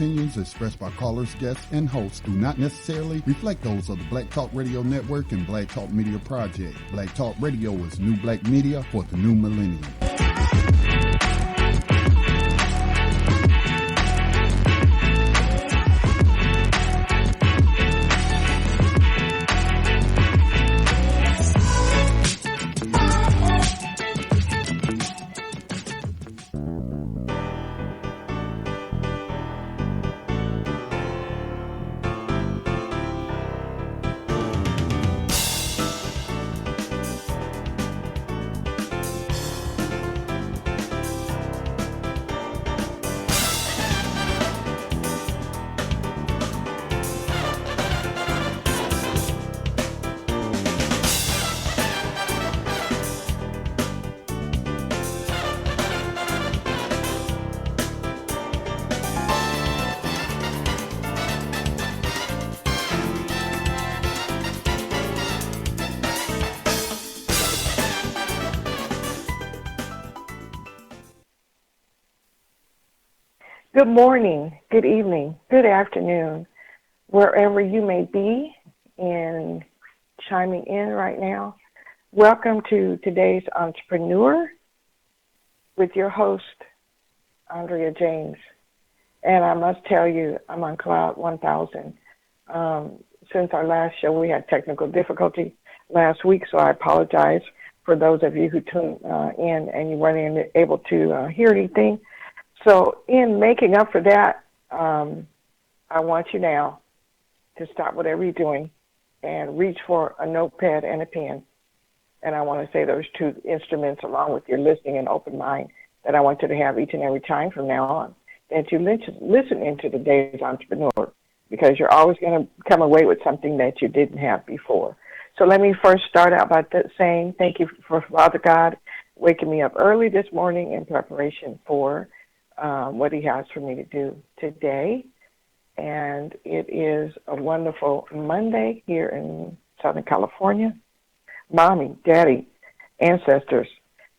opinions expressed by callers, guests, and hosts do not necessarily reflect those of the Black Talk Radio Network and Black Talk Media Project. Black Talk Radio is new black media for the new millennium. Good morning, good evening, good afternoon, wherever you may be and chiming in right now. Welcome to today's Entrepreneur with your host, Andrea James. And I must tell you, I'm on Cloud 1000. Since our last show, we had technical difficulty last week, so I apologize for those of you who tuned in and you weren't able to hear anything. So in making up for that, I want you now to stop whatever you're doing and reach for a notepad and a pen. And I want to say those two instruments along with your listening and open mind that I want you to have each and every time from now on, that you listen into today's Entrepreneur, because you're always going to come away with something that you didn't have before. So let me first start out by saying thank you for Father God waking me up early this morning in preparation for what he has for me to do today. And it is a wonderful Monday here in Southern California. Mommy, Daddy, ancestors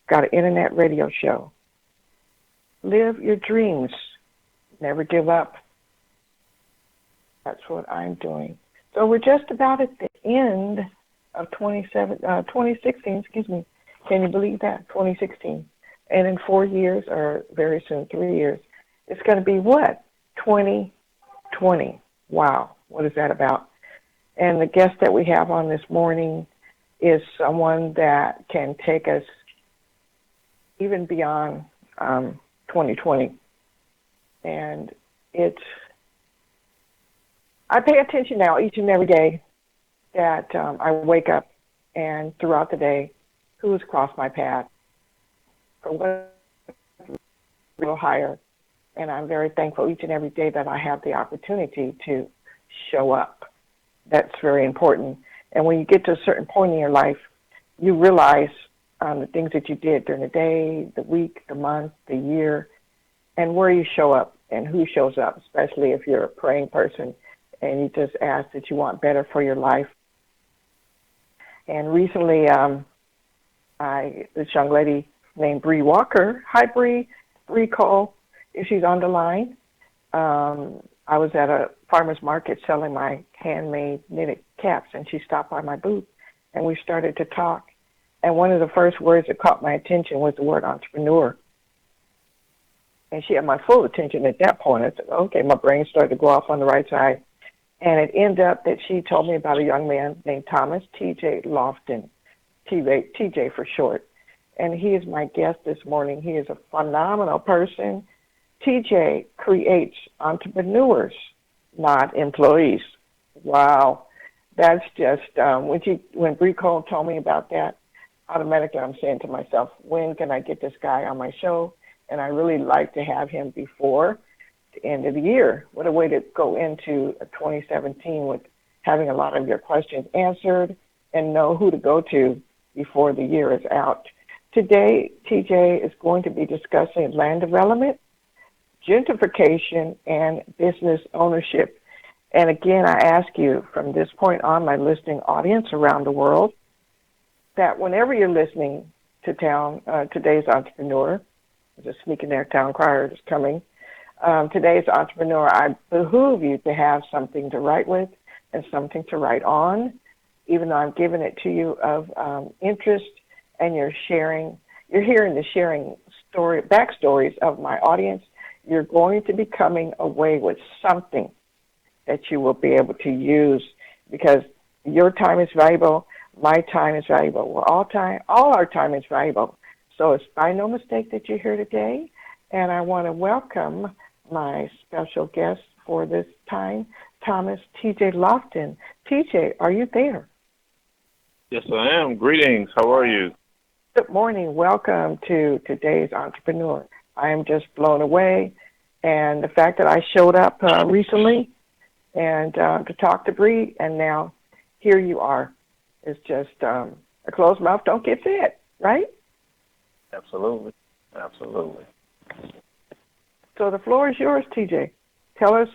got an internet radio show. Live your dreams. Never give up. That's what I'm doing. So we're just about at the end of 2016, excuse me. Can you believe that? 2016. And in 4 years, or very soon 3 years, it's going to be what? 2020. Wow, what is that about? And the guest that we have on this morning is someone that can take us even beyond 2020. And I pay attention now each and every day that I wake up and throughout the day, who has crossed my path? For what real higher, and I'm very thankful each and every day that I have the opportunity to show up. That's very important. And when you get to a certain point in your life, you realize the things that you did during the day, the week, the month, the year, and where you show up and who shows up, especially if you're a praying person and you just ask that you want better for your life. And recently, this young lady named Bree Walker. Hi, Bree. Bree Cole, if she's on the line. I was at a farmer's market selling my handmade knitted caps, and she stopped by my booth, and we started to talk. And one of the first words that caught my attention was the word entrepreneur. And she had my full attention at that point. I said, okay, my brain started to go off on the right side. And it ended up that she told me about a young man named Thomas, TJ Loftin, TJ for short. And he is my guest this morning. He is a phenomenal person. TJ creates entrepreneurs, not employees. Wow. That's just, when Bree Cole told me about that, automatically I'm saying to myself, when can I get this guy on my show? And I really like to have him before the end of the year. What a way to go into 2017 with having a lot of your questions answered and know who to go to before the year is out. Today, TJ is going to be discussing land development, gentrification, and business ownership. And again, I ask you from this point on, my listening audience around the world, that whenever you're listening to today's Entrepreneur, there's a sneaking there town crier is coming, Today's entrepreneur, I behoove you to have something to write with and something to write on, even though I'm giving it to you of interest and you're hearing the sharing backstories of my audience. You're going to be coming away with something that you will be able to use because your time is valuable, my time is valuable. All our time is valuable. So it's by no mistake that you're here today, and I want to welcome my special guest for this time, Thomas TJ Loftin. TJ, are you there? Yes, I am. Greetings. How are you? Good morning. Welcome to today's Entrepreneur. I am just blown away, and the fact that I showed up recently and to talk to Bree, and now here you are. It's just a closed mouth don't get fed, right? Absolutely. Absolutely. So the floor is yours, TJ. Tell us,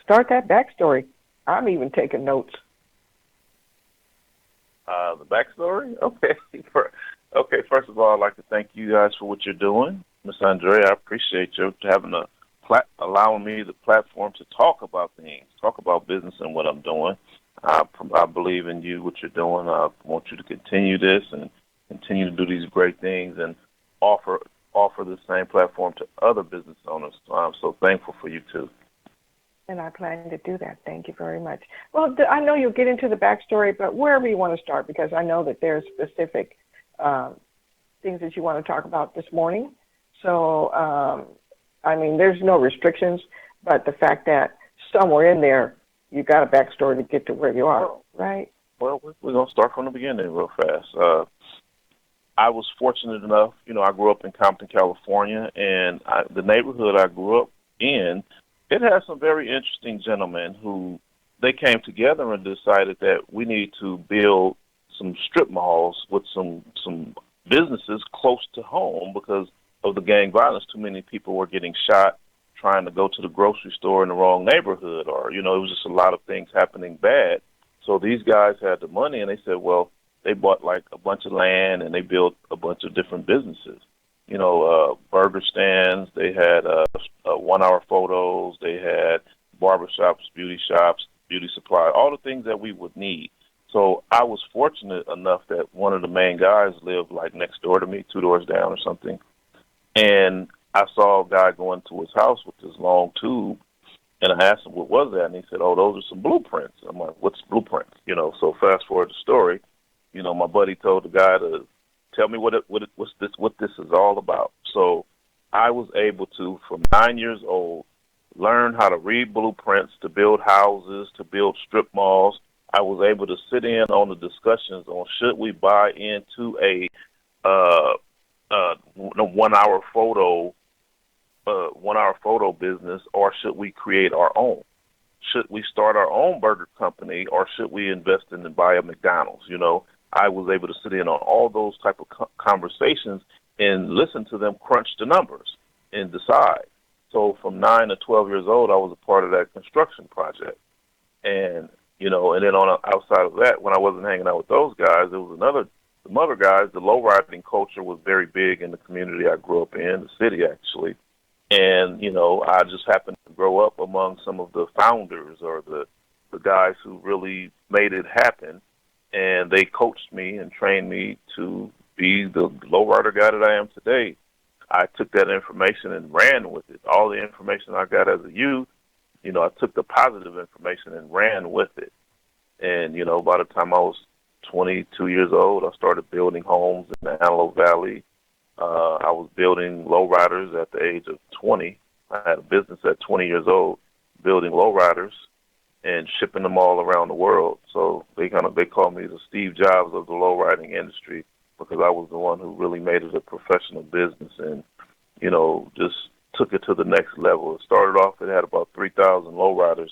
start that backstory. I'm even taking notes. The backstory? Okay. First of all, I'd like to thank you guys for what you're doing. Miss Andrea, I appreciate you having allowing me the platform to talk about things, talk about business and what I'm doing. I believe in you, what you're doing. I want you to continue this and continue to do these great things and offer the same platform to other business owners. So I'm so thankful for you, too. And I plan to do that. Thank you very much. Well, I know you'll get into the backstory, but wherever you want to start, because I know that there's specific things that you want to talk about this morning. So, there's no restrictions, but the fact that somewhere in there you got a backstory to get to where you are, right? Well, we're going to start from the beginning real fast. I was fortunate enough, I grew up in Compton, California, and the neighborhood I grew up in, it had some very interesting gentlemen who they came together and decided that we need to build some strip malls with some businesses close to home because of the gang violence. Too many people were getting shot trying to go to the grocery store in the wrong neighborhood, or, it was just a lot of things happening bad. So these guys had the money, and they said, well, they bought like a bunch of land, and they built a bunch of different businesses. Burger stands, they had 1-hour photos, they had barbershops, beauty shops, beauty supply, all the things that we would need. So I was fortunate enough that one of the main guys lived like next door to me, 2 doors down or something. And I saw a guy go into his house with this long tube, and I asked him, what was that? And he said, oh, those are some blueprints. I'm like, what's blueprints? So fast forward the story, my buddy told the guy to tell me what this is all about. So I was able to, from 9 years old, learn how to read blueprints to build houses, to build strip malls. I was able to sit in on the discussions on should we buy into a 1-hour photo business, or should we create our own? Should we start our own burger company, or should we invest in and buy a McDonald's? I was able to sit in on all those type of conversations and listen to them crunch the numbers and decide. So from 9 to 12 years old, I was a part of that construction project. And, and then outside of that, when I wasn't hanging out with those guys, there was some other guys. The low-riding culture was very big in the community I grew up in, the city actually. And, I just happened to grow up among some of the founders or the guys who really made it happen. And they coached me and trained me to be the lowrider guy that I am today. I took that information and ran with it. All the information I got as a youth, I took the positive information and ran with it. And, by the time I was 22 years old, I started building homes in the Antelope Valley. I was building lowriders at the age of 20. I had a business at 20 years old building lowriders and shipping them all around the world. So they call me the Steve Jobs of the lowriding industry because I was the one who really made it a professional business and, just took it to the next level. It started off, it had about 3,000 lowriders.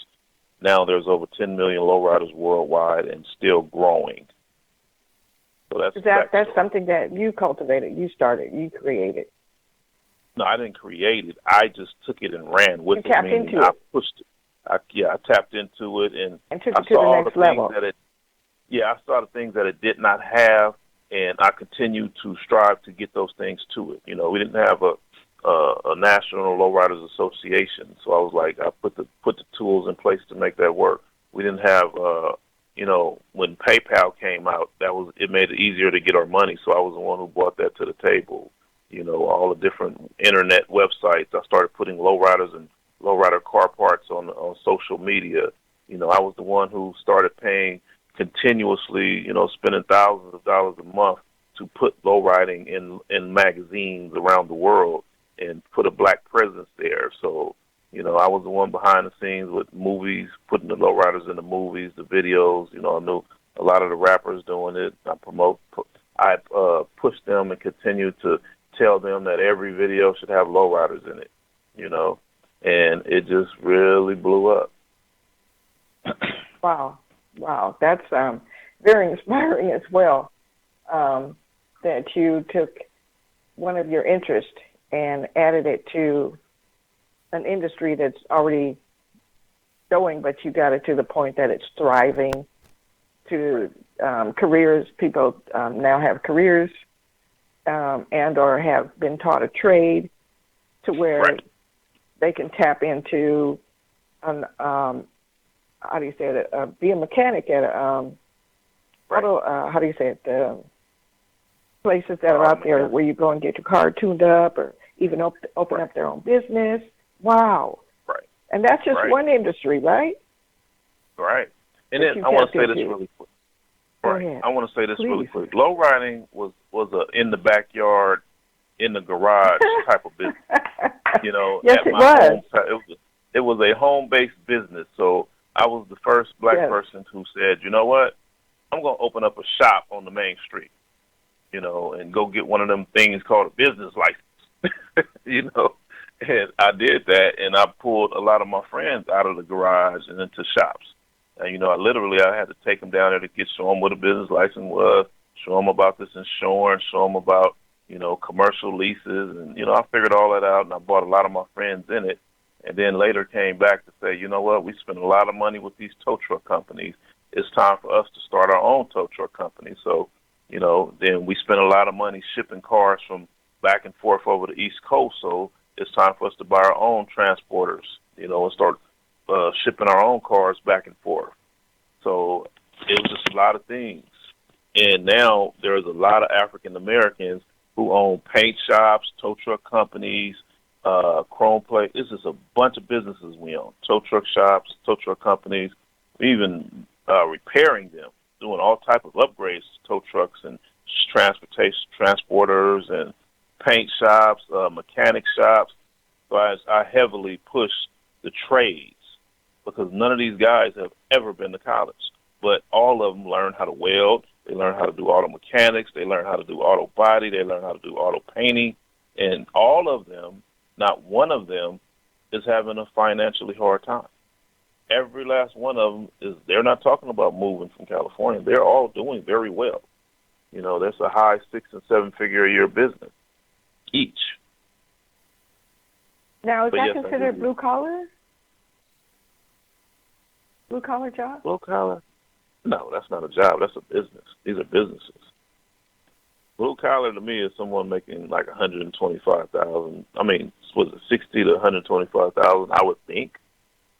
Now there's over 10 million lowriders worldwide and still growing. So that's something that you cultivated, you started, you created. No, I didn't create it. I just took it and ran with it. Tapped into it. I pushed it. I tapped into it and took it to the next level. I saw the things that it did not have, and I continued to strive to get those things to it. We didn't have a National Lowriders Association. So I was like, I put the tools in place to make that work. We didn't have, when PayPal came out, it made it easier to get our money. So I was the one who brought that to the table. All the different internet websites. I started putting lowriders and lowrider car parts on social media. I was the one who started paying continuously, spending thousands of dollars a month to put lowriding in magazines around the world and put a black presence there. So, I was the one behind the scenes with movies, putting the lowriders in the movies, the videos. I knew a lot of the rappers doing it. I pushed them and continued to tell them that every video should have lowriders in it, and it just really blew up. Wow. That's very inspiring as well, that you took one of your interests and added it to an industry that's already going, but you got it to the point that it's thriving, to careers. People now have careers and or have been taught a trade to where they can tap into how do you say it? Be a mechanic at the places that are out there where you go and get your car tuned up, or even open up their own business. Wow. Right. And that's just one industry, right? Right. And then I want to say this really quick. Right. I want to say this really quick. Low riding was a in the backyard, in the garage type of business. Yes, it was. It was a home-based business. So I was the first black person who said, you know what, I'm going to open up a shop on the main street, and go get one of them things called a business license, And I did that, and I pulled a lot of my friends out of the garage and into shops. And, I had to take them down there to show them what a business license was, show them about this insurance, show them about, commercial leases. And, I figured all that out, and I brought a lot of my friends in it. And then later came back to say, you know what, we spend a lot of money with these tow truck companies. It's time for us to start our own tow truck company. So, then we spent a lot of money shipping cars from back and forth over the East Coast. So it's time for us to buy our own transporters, and start shipping our own cars back and forth. So it was just a lot of things. And now there's a lot of African Americans who own paint shops, tow truck companies, chrome plate. This is a bunch of businesses we own. Tow truck shops, tow truck companies, even repairing them, doing all type of upgrades to tow trucks and transporters and paint shops, mechanic shops. So I heavily push the trades, because none of these guys have ever been to college, but all of them learn how to weld. They learn how to do auto mechanics. They learn how to do auto body. They learn how to do auto painting. And all of them, not one of them, is having a financially hard time. Every last one of them they're not talking about moving from California. They're all doing very well. That's a high 6- and 7-figure a year business each. Now, is that considered blue collar? Blue collar job? Blue collar? No, that's not a job. That's a business. These are businesses. Blue collar to me is someone making like $125,000. I mean, was it $60,000 to $125,000? I would think,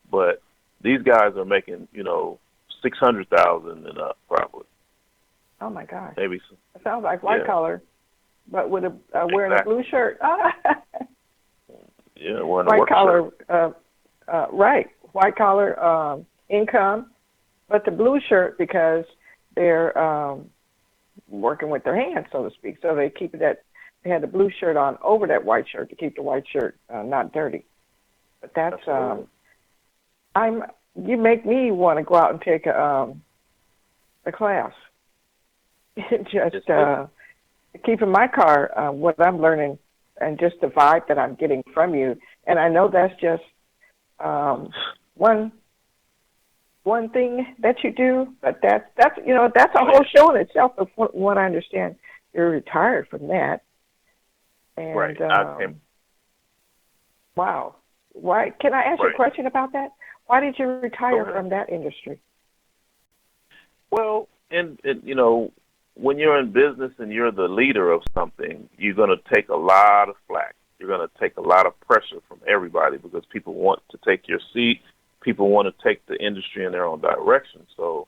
but these guys are making $600,000 and up probably. Oh my gosh! Maybe so. It sounds like white collar, but with wearing a blue shirt. Yeah, wearing white a work collar. shirt. Right, white collar income, but the blue shirt because they're working with their hands, so to speak. So they keep that. They had the blue shirt on over that white shirt to keep the white shirt not dirty. But that's you make me want to go out and take a class. Just keeping my car, what I'm learning, and just the vibe that I'm getting from you. And I know that's just one thing that you do, but that's that's a whole show in itself. From what I understand, you're retired from that. And, right. Wow. Why? Can I ask you a question about that? Why did you retire from that industry? Well, and when you're in business and you're the leader of something, you're going to take a lot of flack. you're going to take a lot of pressure from everybody because people want to take your seat. People want to take the industry in their own direction. So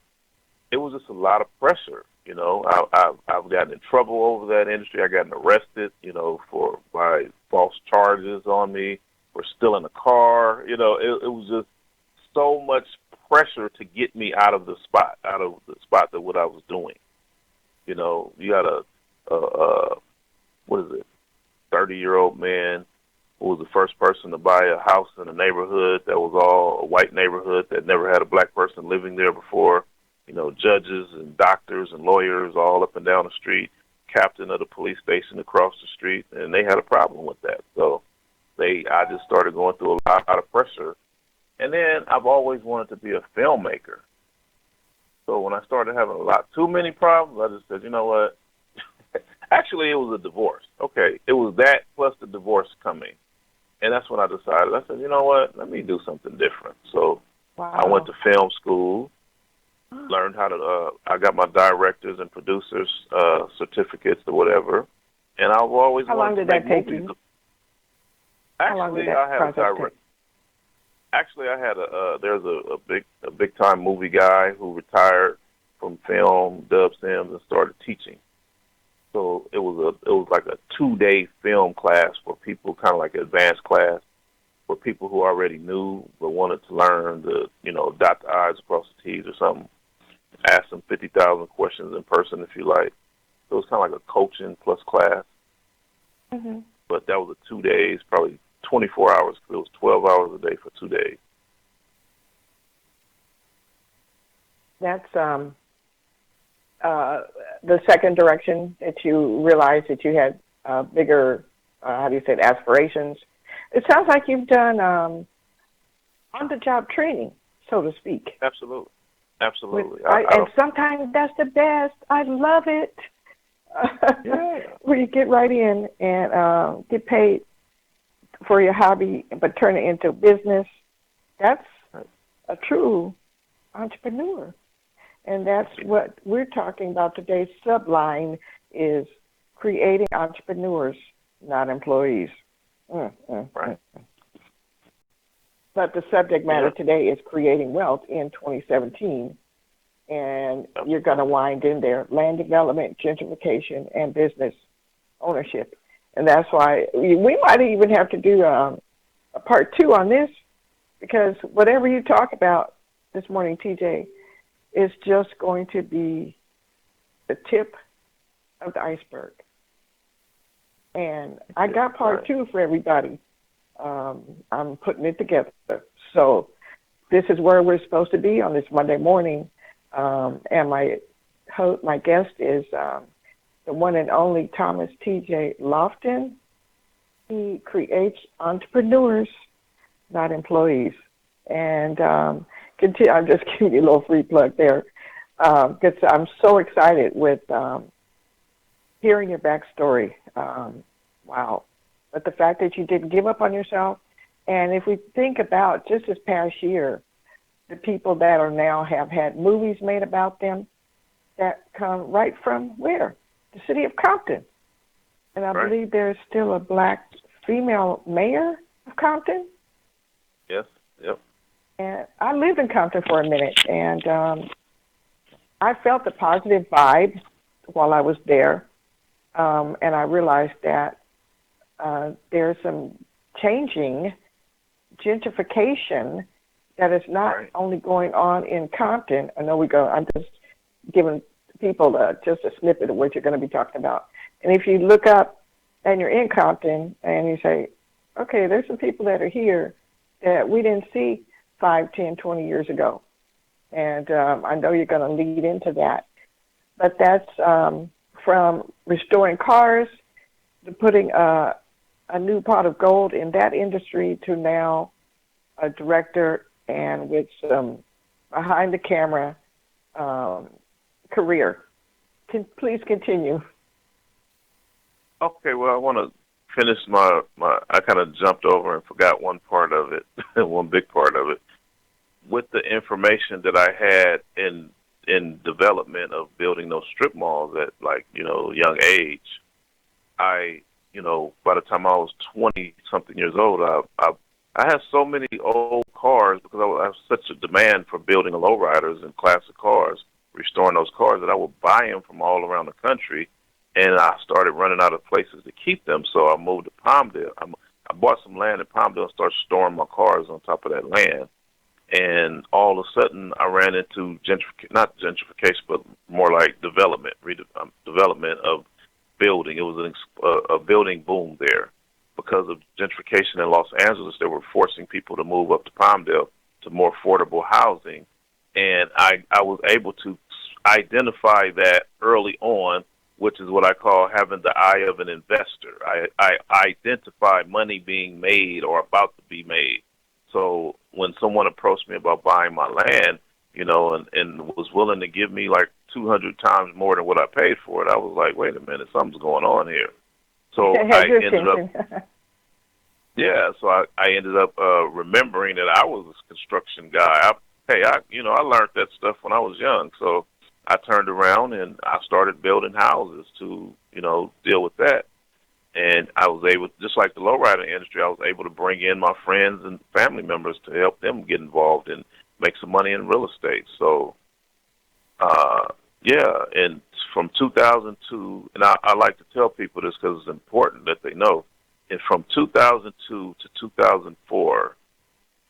it was just a lot of pressure. You know, I've gotten in trouble over that industry. I gotten arrested, you know, for by false charges on me for stealing a car. You know, it was just so much pressure to get me out of the spot that what I was doing. You know, you got a what is it, 30-year-old man who was the first person to buy a house in a neighborhood that was all a white neighborhood that never had a black person living there before. You know, judges and doctors and lawyers all up and down the street, captain of the police station across the street, and they had a problem with that. So I just started going through a lot of pressure. And then I've always wanted to be a filmmaker. So when I started having a lot too many problems, I just said, you know what? Actually, it was a divorce. Okay, it was that plus the divorce coming. And that's when I decided, I said, you know what? Let me do something different. So I went to film school. Learned how to, I got my directors and producers certificates or whatever, and I've always wanted to make movies. Actually, I had a direct. Actually, I had there's a big time movie guy who retired from film, Dub Sims, and started teaching. So it was like a 2-day film class for people, kind of like an advanced class for people who already knew but wanted to learn to, you know, dot the I's across the T's or something. Ask them 50,000 questions in person if you like. So it was kind of like a coaching plus class. Mm-hmm. But that was a 2 days, probably 24 hours. It was 12 hours a day for 2 days. That's the second direction that you realized that you had bigger, aspirations. It sounds like you've done on-the-job training, so to speak. Absolutely. Absolutely. And sometimes that's the best. I love it. Yeah. Where you get right in and get paid for your hobby, but turn it into business. That's a true entrepreneur. And that's what we're talking about today. Subline is creating entrepreneurs, not employees. Right. But the subject matter today is creating wealth in 2017. And you're going to wind in there, land development, gentrification, and business ownership. And that's why we might even have to do a part 2 on this, because whatever you talk about this morning, TJ, is just going to be the tip of the iceberg. And I got part 2 for everybody. I'm putting it together. So this is where we're supposed to be on this Monday morning. And my guest is the one and only Thomas TJ Loftin. He creates entrepreneurs, not employees. And I'm just giving you a little free plug there, because I'm so excited with hearing your backstory. Wow. But the fact that you didn't give up on yourself, and if we think about just this past year, the people that are now have had movies made about them that come right from where? The city of Compton. And I believe there's still a black female mayor of Compton. Yes, yep. And I lived in Compton for a minute, and I felt a positive vibe while I was there, and I realized that there's some changing gentrification that is not only going on in Compton. I'm just giving people just a snippet of what you're going to be talking about. And if you look up and you're in Compton and you say, okay, there's some people that are here that we didn't see 5, 10, 20 years ago. And I know you're going to lead into that. But that's from restoring cars to putting a new pot of gold in that industry to now a director and with some behind the camera career. Please continue. Okay, well, I want to finish my I kind of jumped over and forgot one part of it, one big part of it. With the information that I had in development of building those strip malls at, like, young age, I by the time I was 20-something years old, I had so many old cars because I have such a demand for building lowriders and classic cars, restoring those cars, that I would buy them from all around the country, and I started running out of places to keep them, so I moved to Palmdale. I bought some land in Palmdale and started storing my cars on top of that land. And all of a sudden, I ran into not gentrification, but more like development of building. It was a building boom there. Because of gentrification in Los Angeles, they were forcing people to move up to Palmdale to more affordable housing. And I was able to identify that early on, which is what I call having the eye of an investor. I identify money being made or about to be made. So when someone approached me about buying my land, and was willing to give me like 200 times more than what I paid for it, I was like, wait a minute, something's going on here. So I ended up, I ended up remembering that I was a construction guy. I learned that stuff when I was young. So I turned around and I started building houses to, deal with that. And I was able, just like the lowrider industry, I was able to bring in my friends and family members to help them get involved and make some money in real estate. So, and from 2002, and I like to tell people this because it's important that they know, and from 2002 to 2004,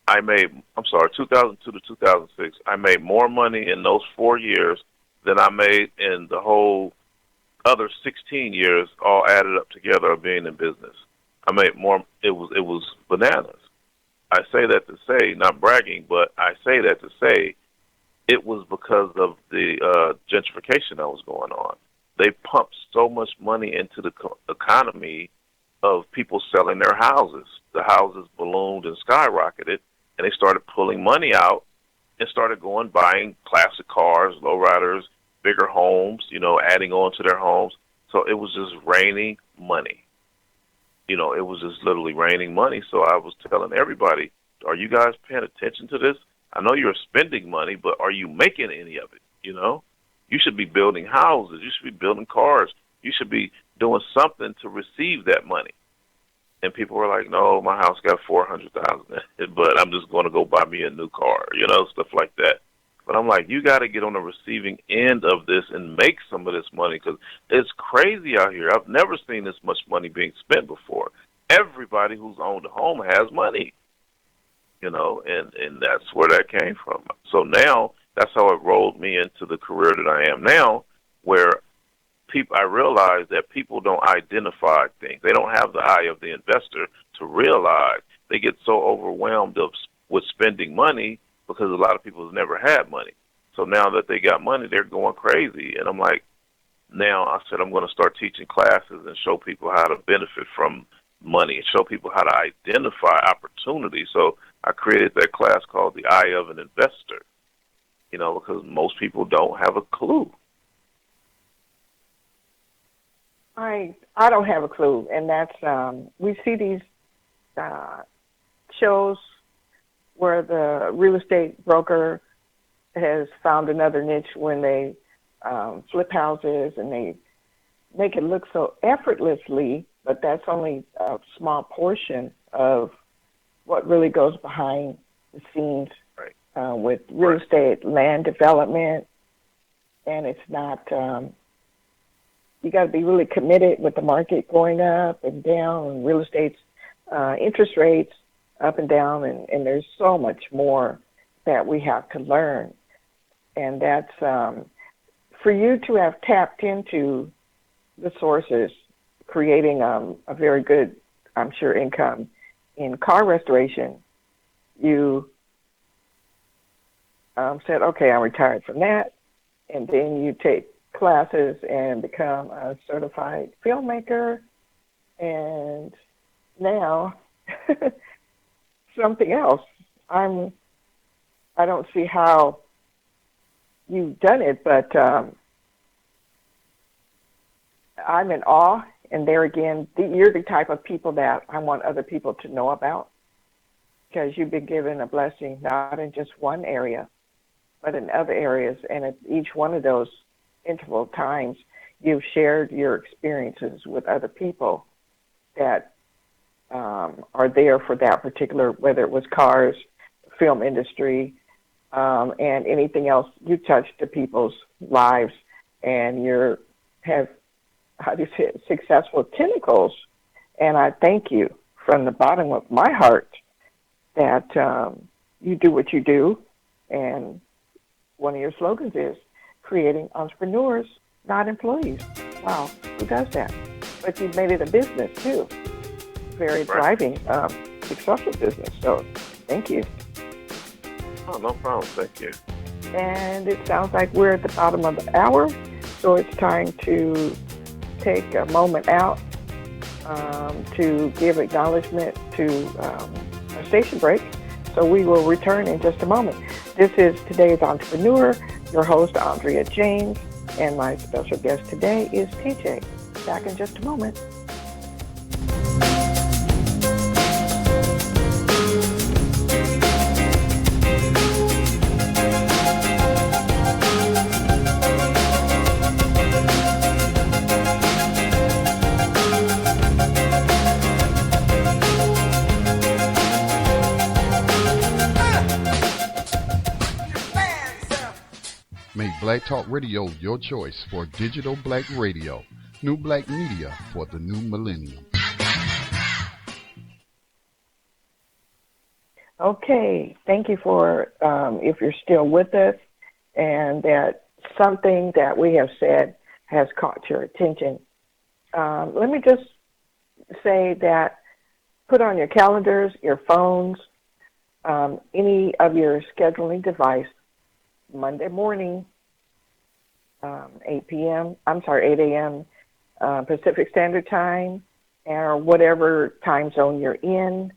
2002 to 2006, I made more money in those 4 years than I made in the whole other 16 years, all added up together, of being in business. I made more. It was bananas. I say that to say, not bragging, but I say that to say it was because of the gentrification that was going on. They pumped so much money into the economy of people selling their houses. The houses ballooned and skyrocketed, and they started pulling money out and started buying classic cars, lowriders, bigger homes, adding on to their homes. So it was just raining money. It was just literally raining money. So I was telling everybody, are you guys paying attention to this? I know you're spending money, but are you making any of it? You should be building houses. You should be building cars. You should be doing something to receive that money. And people were like, no, my house got $400,000, but I'm just going to go buy me a new car, stuff like that. But I'm like, you got to get on the receiving end of this and make some of this money, because it's crazy out here. I've never seen this much money being spent before. Everybody who's owned a home has money, and that's where that came from. So now that's how it rolled me into the career that I am now, where I realize that people don't identify things. They don't have the eye of the investor to realize. They get so overwhelmed with spending money because a lot of people have never had money. So now that they got money, they're going crazy. And I'm like, now I said I'm going to start teaching classes and show people how to benefit from money and show people how to identify opportunity. So I created that class called The Eye of an Investor, because most people don't have a clue. I don't have a clue, and that's we see these shows where the real estate broker has found another niche when they flip houses and they make it look so effortlessly, but that's only a small portion of what really goes behind the scenes with real estate, land development, and it's not. You got to be really committed with the market going up and down, and real estate's interest rates up and down, and there's so much more that we have to learn. And that's for you to have tapped into the sources, creating a very good, I'm sure, income in car restoration. You said, okay, I'm retired from that, and then you take classes and become a certified filmmaker, and now something else. I don't see how you've done it, but I'm in awe. And there again, you're the type of people that I want other people to know about, because you've been given a blessing not in just one area, but in other areas. And at each one of those interval times, you've shared your experiences with other people. that are there for that particular, whether it was cars, film industry, and anything else. You touch the people's lives, and you have, how do you say it, successful tentacles. And I thank you from the bottom of my heart that you do what you do. And one of your slogans is creating entrepreneurs, not employees. Wow, who does that? But you've made it a business too. Very thriving, successful business. So thank you. Oh, no problem. Thank you. And it sounds like we're at the bottom of the hour, so it's time to take a moment out to give acknowledgement to a station break. So we will return in just a moment. This is today's Entrepreneur, your host, Andrea James, and my special guest today is TJ. Back in just a moment. Make Black Talk Radio your choice for digital black radio. New black media for the new millennium. Okay, thank you for, if you're still with us, and that something that we have said has caught your attention. Let me just say that put on your calendars, your phones, any of your scheduling device, Monday morning, 8 a.m. Pacific Standard Time, or whatever time zone you're in,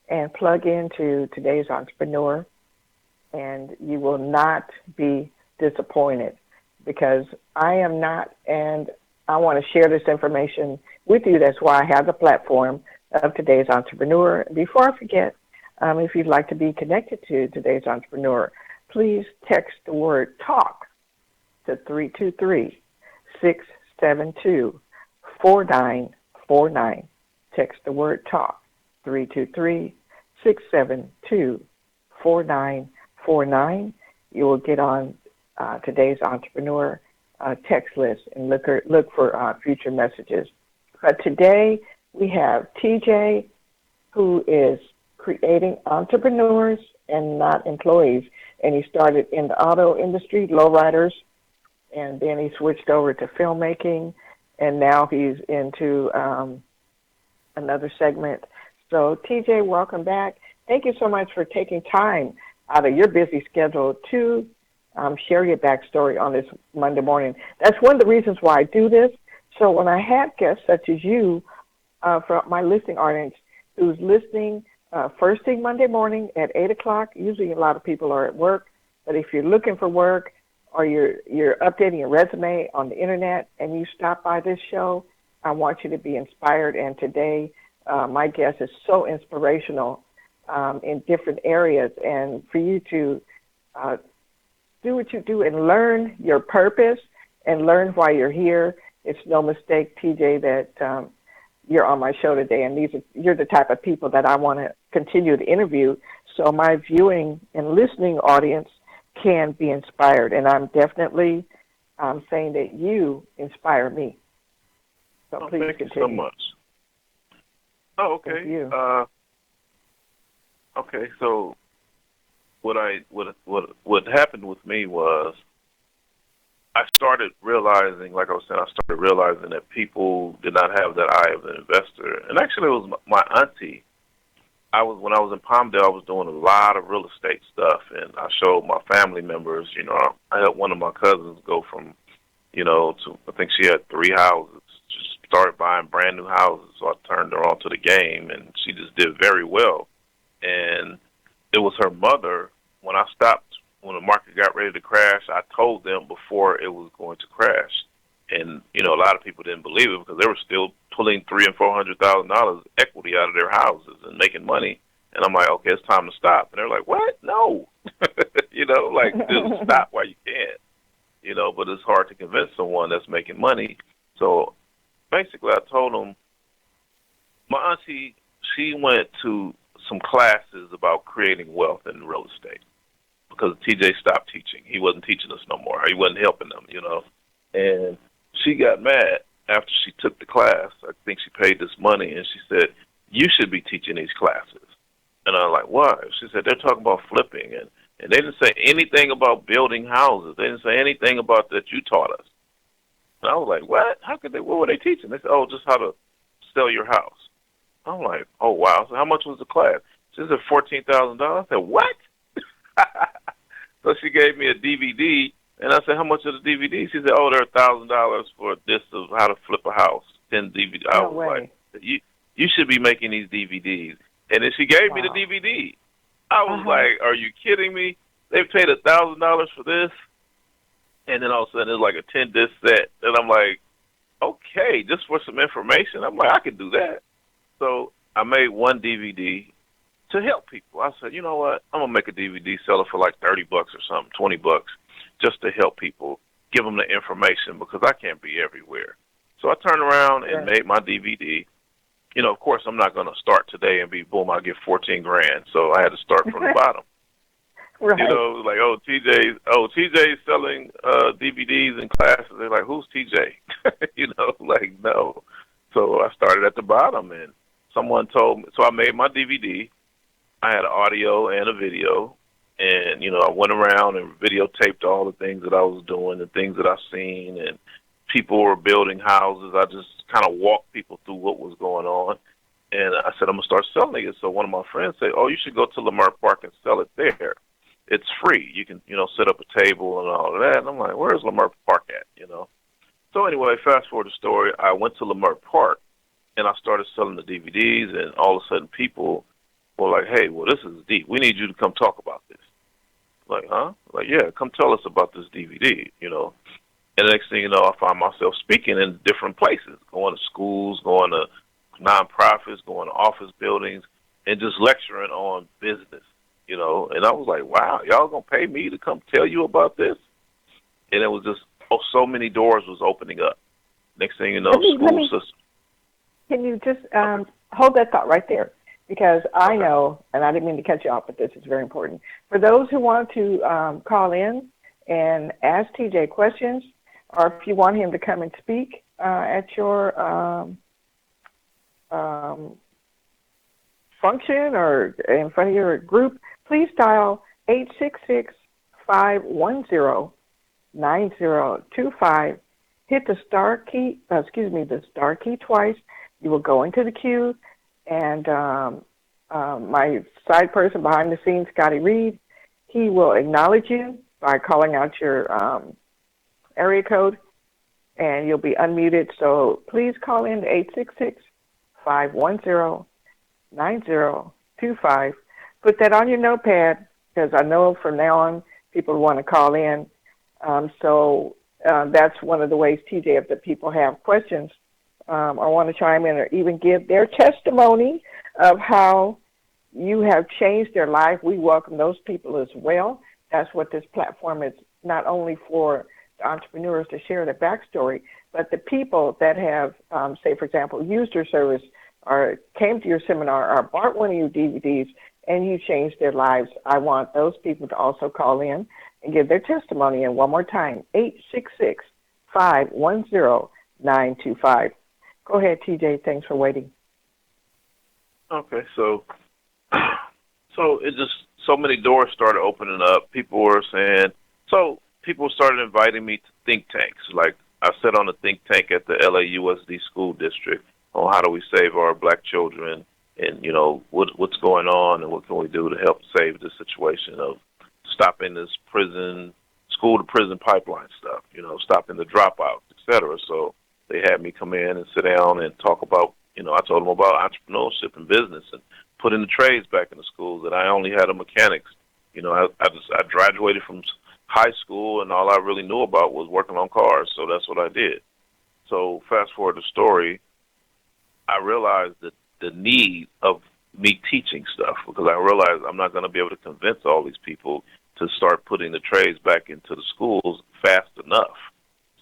and plug into today's Entrepreneur, and you will not be disappointed, because I am not, and I want to share this information with you. That's why I have the platform of today's Entrepreneur. Before I forget, if you'd like to be connected to today's Entrepreneur, please text the word TALK to 323-672-4949. Text the word TALK, 323-672-4949. You will get on today's Entrepreneur text list and look for future messages. But today we have TJ, who is creating entrepreneurs and not employees. And he started in the auto industry, lowriders, and then he switched over to filmmaking, and now he's into another segment. So, TJ, welcome back. Thank you so much for taking time out of your busy schedule to share your backstory on this Monday morning. That's one of the reasons why I do this. So when I have guests such as you, for my listening audience who's listening first thing Monday morning at 8 o'clock, usually a lot of people are at work, but if you're looking for work or you're updating your resume on the internet and you stop by this show, I want you to be inspired. And today, my guest is so inspirational in different areas. And for you to do what you do and learn your purpose and learn why you're here, it's no mistake, TJ, that you're on my show today, and you're the type of people that I want to continue to interview, so my viewing and listening audience can be inspired. And I'm definitely saying that you inspire me. So please thank continue. you so much. Oh, okay. Thank you. Okay, so what happened with me was I started realizing, like I was saying, that people did not have that eye of an investor. And actually, it was my auntie. When I was in Palmdale, I was doing a lot of real estate stuff, and I showed my family members. I helped one of my cousins go from, to I think she had 3 houses. Just started buying brand new houses, so I turned her on to the game, and she just did very well. And it was her mother. When the market got ready to crash, I told them before it was going to crash. And, a lot of people didn't believe it because they were still pulling $300,000 and $400,000 equity out of their houses and making money. And I'm like, okay, it's time to stop. And they're like, what? No. Just stop while you can. But it's hard to convince someone that's making money. So basically I told them, My auntie, she went to some classes about creating wealth in real estate because TJ stopped teaching. He wasn't teaching us no more. He wasn't helping them, And she got mad after she took the class. I think she paid this money, and she said, "You should be teaching these classes." And I was like, "Why?" She said, "They're talking about flipping, and they didn't say anything about building houses. They didn't say anything about that you taught us." And I was like, "What? How could they? What were they teaching?" They said, "Oh, just how to sell your house." I'm like, "Oh, wow." So how much was the class? She said $14,000. I said, "What?" So she gave me a DVD, and I said, "How much are the DVDs?" She said, "Oh, they're $1,000 for this of how to flip a house, 10 DVDs." I No was way. like, "You should be making these DVDs." And then she gave me the DVD. I was like, "Are you kidding me? They paid $1,000 for this?" And then all of a sudden, it's like a 10-disc set, and I'm like, "Okay, just for some information." I'm like, "I could do that." So I made one DVD to help people. I said, "You know what? I'm gonna make a DVD, sell it for like $30 or something, $20, just to help people, give them the information because I can't be everywhere." So I turned around and made my DVD. Of course, I'm not gonna start today and be boom. I get 14 grand. So I had to start from the bottom. Right. Like, TJ's selling DVDs and classes. They're like, "Who's TJ?" Like, no. So I started at the bottom, and someone told me. So I made my DVD. I had an audio and a video, and I went around and videotaped all the things that I was doing, the things that I've seen, and people were building houses. I just kind of walked people through what was going on, and I said I'm gonna start selling it. So one of my friends said, "Oh, you should go to Lamar Park and sell it there. It's free. You can set up a table and all of that." And I'm like, "Where's Lamar Park at?" So anyway, fast forward the story. I went to Lamar Park, and I started selling the DVDs, and all of a sudden people were like, "Hey, well, this is deep. We need you to come talk about this." Like, huh? Like, yeah, come tell us about this DVD, And the next thing you know, I find myself speaking in different places, going to schools, going to nonprofits, going to office buildings, and just lecturing on business, And I was like, wow, y'all going to pay me to come tell you about this? And it was just, so many doors was opening up. Next thing you know, school system. Can you just hold that thought right there? Because I know, and I didn't mean to cut you off, but this is very important. For those who want to call in and ask TJ questions, or if you want him to come and speak at your function or in front of your group, please dial 866-510-9025. Hit the star key, the star key twice. You will go into the queue, and my side person behind the scenes, Scotty Reed, he will acknowledge you by calling out your area code, and you'll be unmuted. So please call in to 866-510-9025. Put that on your notepad, because I know from now on people want to call in. So that's one of the ways, TJ, if the people have questions or want to chime in or even give their testimony of how you have changed their life, we welcome those people as well. That's what this platform is, not only for the entrepreneurs to share their backstory, but the people that have, say, for example, used your service or came to your seminar or bought one of your DVDs and you changed their lives. I want those people to also call in and give their testimony. And one more time, 866-510-925. Go ahead, TJ. Thanks for waiting. Okay, so it just, so many doors started opening up. People were saying, people started inviting me to think tanks. Like, I sat on a think tank at the LAUSD school district on how do we save our black children and, what's going on and what can we do to help save the situation of stopping this school-to-prison pipeline stuff, stopping the dropouts, et cetera. So they had me come in and sit down and talk about, I told them about entrepreneurship and business and putting the trades back in the schools. And I only had a mechanics. I graduated from high school, and all I really knew about was working on cars, so that's what I did. So fast forward the story, I realized that the need of me teaching stuff, because I realized I'm not going to be able to convince all these people to start putting the trades back into the schools fast enough.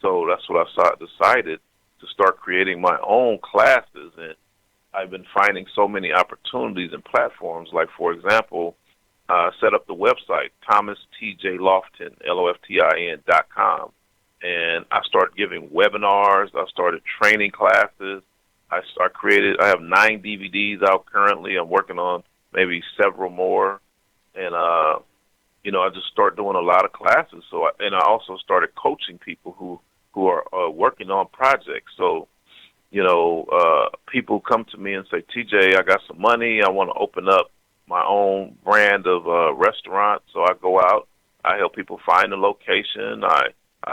So that's what I decided to start creating my own classes, and I've been finding so many opportunities and platforms. Like, for example, set up the website, ThomasTJLoftin.com. And I started giving webinars. I started training classes. I have 9 DVDs out currently. I'm working on maybe several more. And, I just started doing a lot of classes. I also started coaching people who are working on projects. So, people come to me and say, TJ, I got some money. I want to open up my own brand of restaurant. So I go out. I help people find the location. I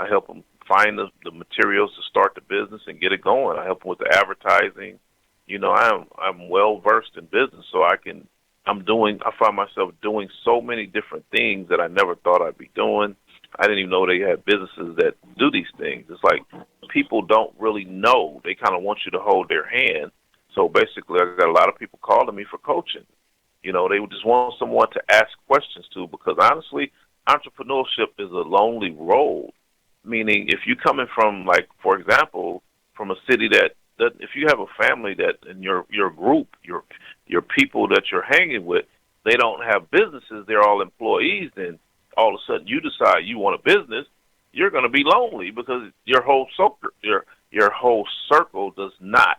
help them find the materials to start the business and get it going. I help them with the advertising. I'm well versed in business, so I find myself doing so many different things that I never thought I'd be doing. I didn't even know they had businesses that do these things. It's like people don't really know. They kind of want you to hold their hand. So basically, I got a lot of people calling me for coaching. They just want someone to ask questions to, because honestly, entrepreneurship is a lonely road. Meaning, if you're coming from, like, for example, from a city that if you have a family that in your group, your people that you're hanging with, they don't have businesses, they're all employees, then all of a sudden you decide you want a business, you're going to be lonely because your whole circle does not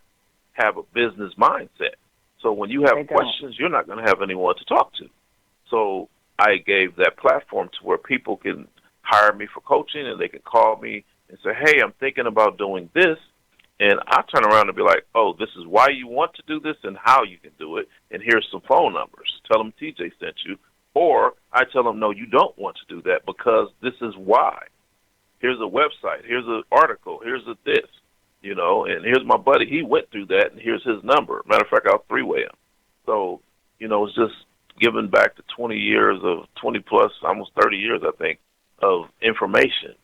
have a business mindset. So when you have questions, you're not going to have anyone to talk to. So I gave that platform to where people can hire me for coaching, and they can call me and say, hey, I'm thinking about doing this. And I turn around and be like, oh, this is why you want to do this and how you can do it. And here's some phone numbers. Tell them TJ sent you. Or I tell them, no, you don't want to do that because this is why. Here's a website. Here's an article. Here's this, and here's my buddy. He went through that, and here's his number. Matter of fact, I'll three-way him. So, it's just giving back to 20 plus, almost 30 years, I think, of information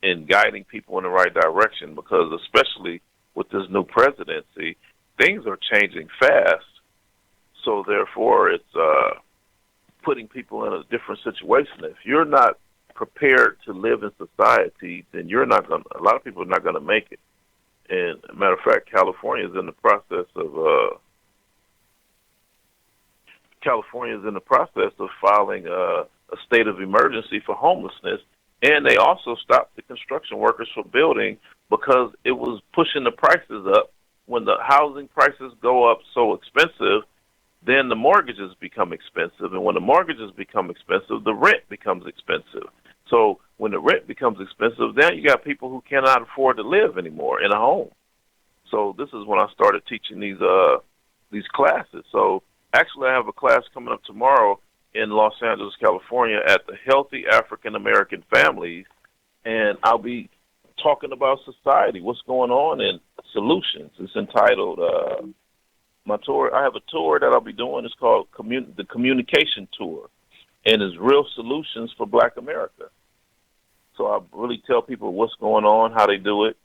and guiding people in the right direction, because especially with this new presidency, things are changing fast. So therefore, it's putting people in a different situation. If you're not prepared to live in society, then a lot of people are not going to make it. And as a matter of fact, California is in the process of filing a state of emergency for homelessness, and they also stopped the construction workers from building because it was pushing the prices up. When the housing prices go up so expensive, then the mortgages become expensive, and when the mortgages become expensive, the rent becomes expensive. So when the rent becomes expensive, then you got people who cannot afford to live anymore in a home. So this is when I started teaching these classes. So actually, I have a class coming up tomorrow in Los Angeles, California, at the Healthy African American Families, and I'll be talking about society, what's going on, and solutions. It's entitled my tour. I have a tour that I'll be doing. It's called the Communication Tour, and it's real solutions for Black America. So I really tell people what's going on, how they do it,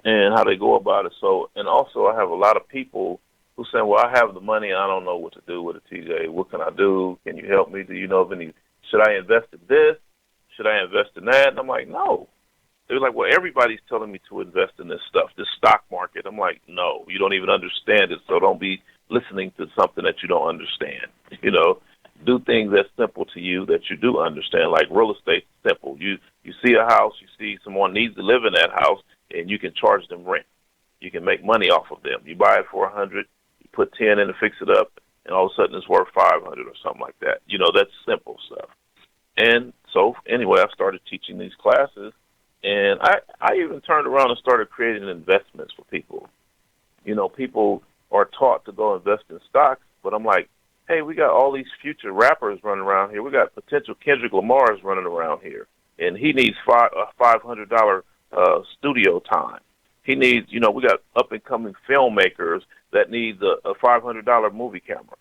and how they go about it. So, and also I have a lot of people who say, well, I have the money, and I don't know what to do with it, TJ. What can I do? Can you help me? Do you know of any? Should I invest in this? Should I invest in that? And I'm like, no. They're like, well, everybody's telling me to invest in this stuff, this stock market. I'm like, no, you don't even understand it, so don't be listening to something that you don't understand. Do things that's simple to you that you do understand, like real estate simple. You see a house, you see someone needs to live in that house, and you can charge them rent. You can make money off of them. You buy it for $100, you put 10 in to fix it up, and all of a sudden it's worth $500 or something like that. That's simple stuff. And so anyway, I started teaching these classes, and I even turned around and started creating investments for people. People are taught to go invest in stocks, but I'm like, hey, we got all these future rappers running around here. We got potential Kendrick Lamar's running around here, and he needs $500 studio time. He needs, we got up-and-coming filmmakers that need a $500 movie camera.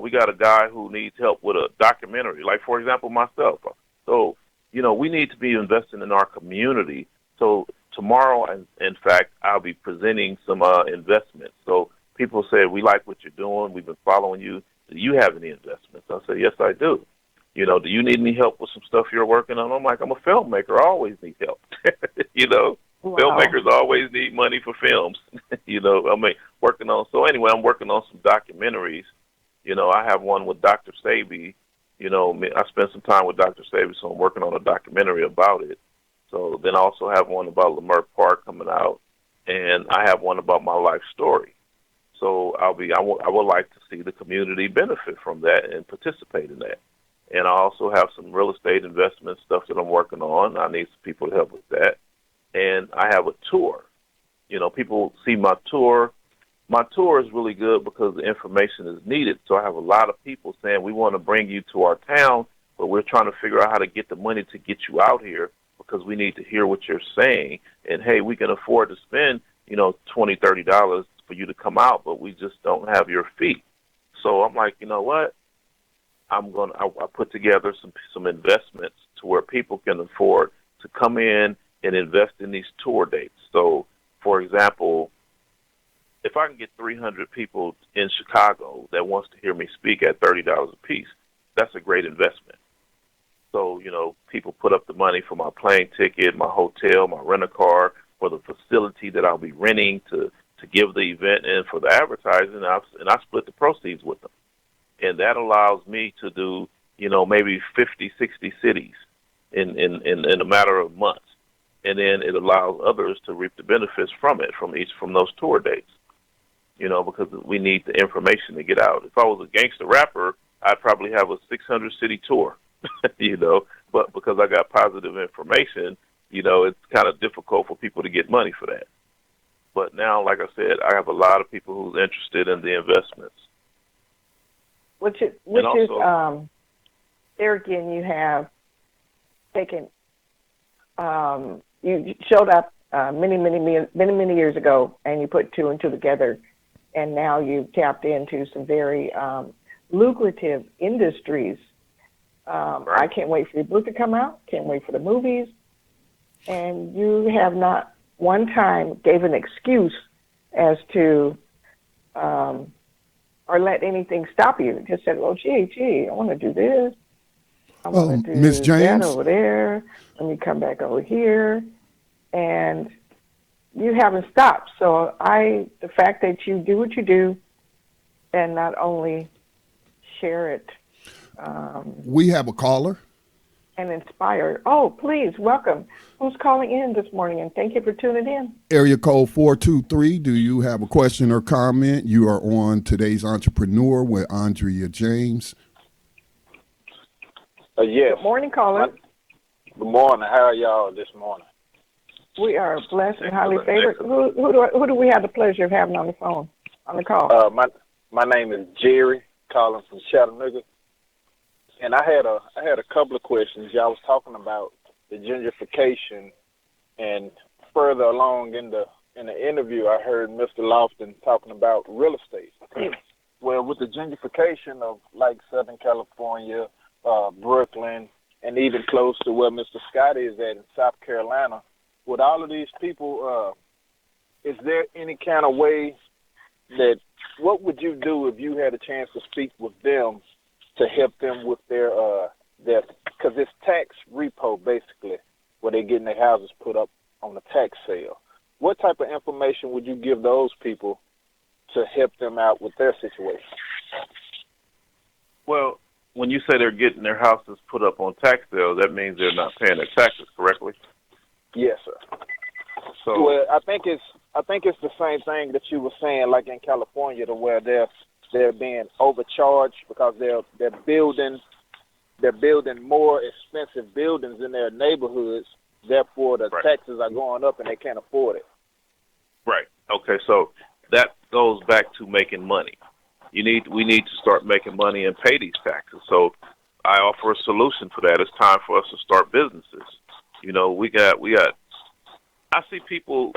We got a guy who needs help with a documentary, like, for example, myself. So, we need to be investing in our community. So tomorrow, in fact, I'll be presenting some investments. So people say, we like what you're doing. We've been following you. Do you have any investments? I say, yes, I do. Do you need any help with some stuff you're working on? I'm like, I'm a filmmaker. I always need help, Wow. Filmmakers always need money for films. Working on. So anyway, I'm working on some documentaries. I have one with Dr. Sabi. I spent some time with Dr. Sabi, so I'm working on a documentary about it. So then I also have one about Lamert Park coming out, and I have one about my life story. So I would like to see the community benefit from that and participate in that. And I also have some real estate investment stuff that I'm working on. I need some people to help with that. And I have a tour. People see my tour. My tour is really good because the information is needed. So I have a lot of people saying, we want to bring you to our town, but we're trying to figure out how to get the money to get you out here because we need to hear what you're saying. And, hey, we can afford to spend, $20, $30 for you to come out, but we just don't have your feet. So I'm like, you know what? I put together some investments to where people can afford to come in and invest in these tour dates. So, for example, if I can get 300 people in Chicago that wants to hear me speak at $30 a piece, that's a great investment. So, people put up the money for my plane ticket, my hotel, my rent-a-car, for the facility that I'll be renting to give the event and for the advertising, and I split the proceeds with them. And that allows me to do, maybe 50, 60 cities in a matter of months. And then it allows others to reap the benefits from it, from those tour dates, because we need the information to get out. If I was a gangster rapper, I'd probably have a 600-city tour, but because I got positive information, it's kind of difficult for people to get money for that. But now, like I said, I have a lot of people who's interested in the investments. There again, you have taken, you showed up many years ago, and you put two and two together, and now you've tapped into some very lucrative industries. Right. I can't wait for your book to come out. Can't wait for the movies. And you have not one time gave an excuse as to or let anything stop you. Just said, well, gee, I want to do this. I want to do Ms. James? that over there. Let me come back over here. And you haven't stopped. So the fact that you do what you do and not only share it. We have a caller. And inspire. Oh, please, welcome. Who's calling in this morning? And thank you for tuning in. Area code 423. Do you have a question or comment? You are on today's Entrepreneur with Andrea James. Yes. Good morning, caller. Good morning. How are y'all this morning? We are blessed and highly favored. Who do we have the pleasure of having on the phone, on the call? My name is Jerry, calling from Chattanooga. And I had a couple of questions. Y'all was talking about the gentrification, and further along in the interview, I heard Mr. Loftin talking about real estate. Well, with the gentrification of like Southern California, Brooklyn, and even close to where Mr. Scott is at in South Carolina, with all of these people, is there any kind of way that what would you do if you had a chance to speak with them to help them with their because it's tax repo basically, where they're getting their houses put up on the tax sale. What type of information would you give those people to help them out with their situation? Well, when you say they're getting their houses put up on tax sale, that means they're not paying their taxes correctly? Yes, sir. So, well, I think it's the same thing that you were saying, like in California, to where they're being overcharged because they're building more expensive buildings in their neighborhoods. Therefore, the taxes are going up and they can't afford it. Right. Okay. So that goes back to making money. We need to start making money and pay these taxes. So I offer a solution for that. It's time for us to start businesses. We got. I see people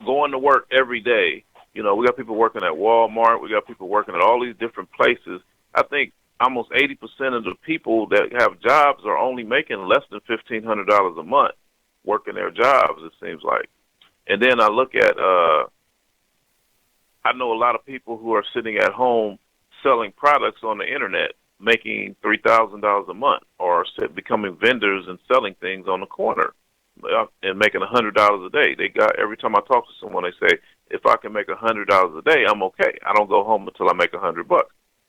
going to work every day. We got people working at Walmart. We got people working at all these different places. I think almost 80% of the people that have jobs are only making less than $1,500 a month working their jobs, it seems like. And then I look at, I know a lot of people who are sitting at home selling products on the internet, making $3,000 a month, or becoming vendors and selling things on the corner, and making $100 a day. They got every time I talk to someone, they say, if I can make $100 a day, I'm okay. I don't go home until I make $100.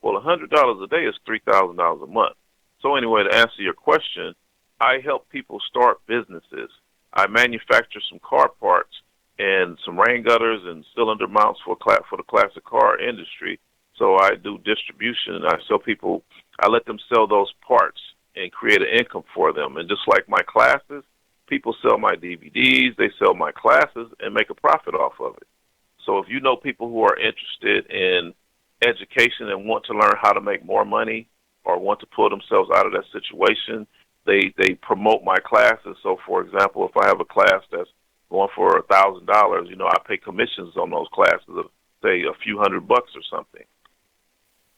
Well, $100 a day is $3,000 a month. So anyway, to answer your question, I help people start businesses. I manufacture some car parts and some rain gutters and cylinder mounts for the classic car industry. So I do distribution, and I sell people. I let them sell those parts and create an income for them. And just like my classes, people sell my DVDs, they sell my classes, and make a profit off of it. So if you know people who are interested in education and want to learn how to make more money or want to pull themselves out of that situation, they promote my classes. So, for example, if I have a class that's going for $1,000, you know, I pay commissions on those classes of, say, a few $100 or something.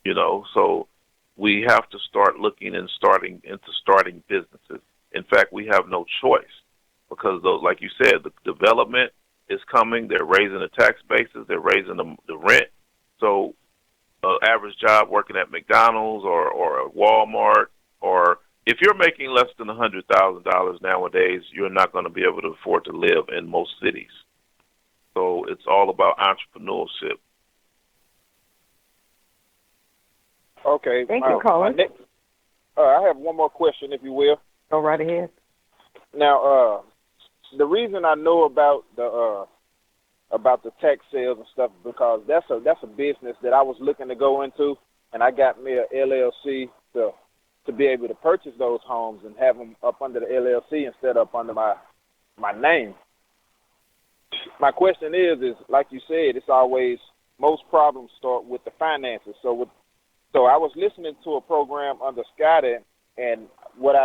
You know, so we have to start looking and starting businesses. In fact, we have no choice because, those, like you said, the development is coming. They're raising the tax bases. They're raising the rent. So average job working at McDonald's or Walmart, or if you're making less than $100,000 nowadays, you're not going to be able to afford to live in most cities. So it's all about entrepreneurship. Okay. Thank you, caller. I have one more question, if you will. Go right ahead. Now, the reason I know about the tax sales and stuff because that's a business that I was looking to go into, and I got me a LLC to be able to purchase those homes and have them up under the LLC instead of up under my name. My question is like you said, it's always most problems start with the finances. So I was listening to a program under Scott, and what